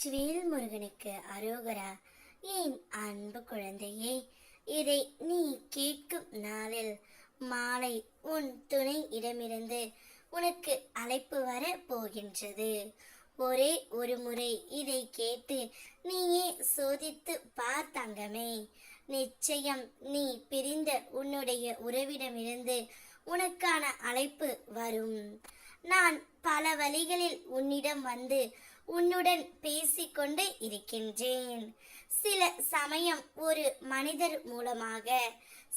வெற்றிவேல் முருகனுக்கு அரோகரா. என் அன்பு குழந்தையே, இதை நீ கேட்கும் நாளில் மாலை உன் துணை இடமிருந்து உனக்கு அழைப்பு வர போகின்றது. ஒரே ஒரு முறை இதை கேட்டு நீயே சோதித்து பார் தங்கமே. நிச்சயம் நீ பிரிந்த உன்னுடைய உறவிடமிருந்து உனக்கான அழைப்பு வரும். நான் பல வழிகளில் உன்னிடம் வந்து உன்னுடன் பேசிக்கொண்டு இருக்கின்றேன். சில சமயம் ஒரு மனிதர் மூலமாக,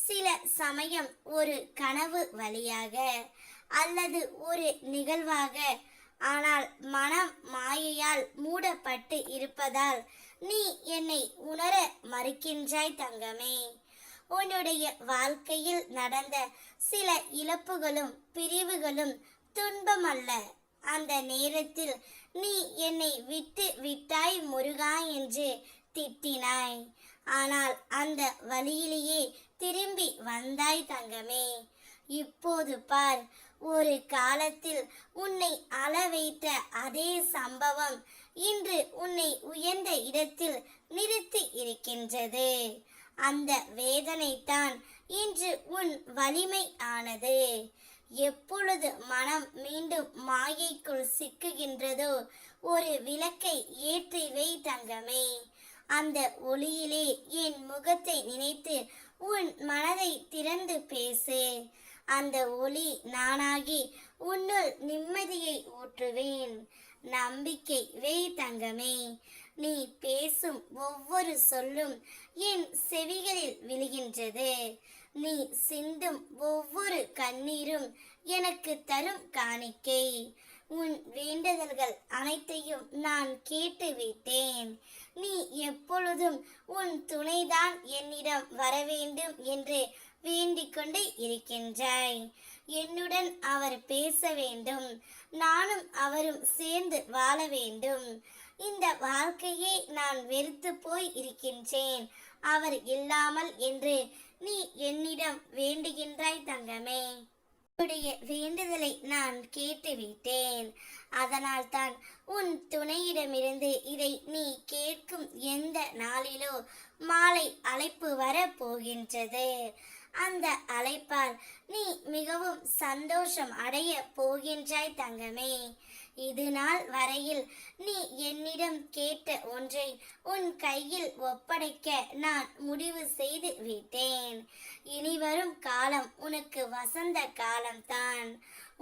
சில சமயம் ஒரு கனவு வழியாக, அல்லது ஒரு நிகழ்வாக. ஆனால் மனம் மாயையால் மூடப்பட்டு இருப்பதால் நீ என்னை உணர மறுக்கின்றாய் தங்கமே. உன்னுடைய வாழ்க்கையில் நடந்த சில இழப்புகளும் பிரிவுகளும் துன்பம் அல்ல. அந்த நேரத்தில் நீ என்னை விட்டு விட்டாய் முருகா என்று திட்டினாய். ஆனால் அந்த வழியிலேயே திரும்பி வந்தாய் தங்கமே. இப்போது பார், ஒரு காலத்தில் உன்னை அழ வைத்த அதே சம்பவம் இன்று உன்னை உயர்ந்த இடத்தில் நிறுத்தி இருக்கின்றது. அந்த வேதனைதான் இன்று உன் வலிமை ஆனது. எப்பொழுது மனம் மீண்டும் மாயைக்குள் சிக்குகின்றதோ, ஒரு விளக்கை ஏற்றி வை தங்கமே. அந்த ஒளியிலே என் முகத்தை நினைத்து உன் மனதை திறந்து பேசு. அந்த ஒளி நானாகி உன்னுள் நிம்மதியை ஊற்றுவேன். நம்பிக்கை வை தங்கமே. நீ பேசும் ஒவ்வொரு சொல்லும் என் செவிகளில் விழுகின்றது. நீ சிந்தும் ஒவ்வொரு கண்ணீரும் எனக்கு தரும் காணிக்கை. உன் வேண்டுதல்கள் அனைத்தையும் நான் கேட்டு விட்டேன். நீ எப்பொழுதும் உன் துணைதான் என்னிடம் வர வேண்டும் என்று வேண்டிக் கொண்டு இருக்கின்றாய். என்னுடன் அவர் பேச வேண்டும், நானும் அவரும் சேர்ந்து வாழ வேண்டும். இந்த வாழ்க்கையை நான் வெறுத்து போய் இருக்கின்றேன் அவர் இல்லாமல் என்று நீ என்னிடம் வேண்டுகின்றாய் தங்கமே. உன்னுடைய வேண்டுதலை நான் கேட்டுவிட்டேன். அதனால் தான் உன் துணையிடமிருந்து இதை நீ கேட்கும் எந்த நாளிலோ மாலை அழைப்பு வர போகின்றது. அந்த அழைப்பால் நீ மிகவும் சந்தோஷம் அடைய போகின்றாய் தங்கமே. இது நாள் வரையில் நீ என்னிடம் கேட்ட ஒன்றை உன் கையில் ஒப்படைக்க நான் முடிவு செய்து விட்டேன். இனிவரும் காலம் உனக்கு வசந்த காலம்தான்.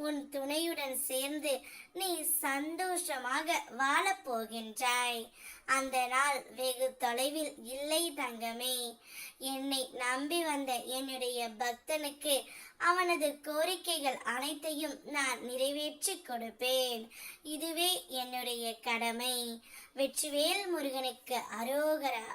உன் துணையுடன் சேர்ந்து நீ சந்தோஷமாக வாழப் போகின்றாய். அந்த நாள் வெகு தொலைவில் இல்லை தங்கமே. என்னை நம்பி வந்த என்னுடைய பக்தனுக்கு அவனது கோரிக்கைகள் அனைத்தையும் நான் நிறைவேற்றி கொடுப்பேன். இதுவே என்னுடைய கடமை. வெற்றிவேல் முருகனுக்கு அரோகரா.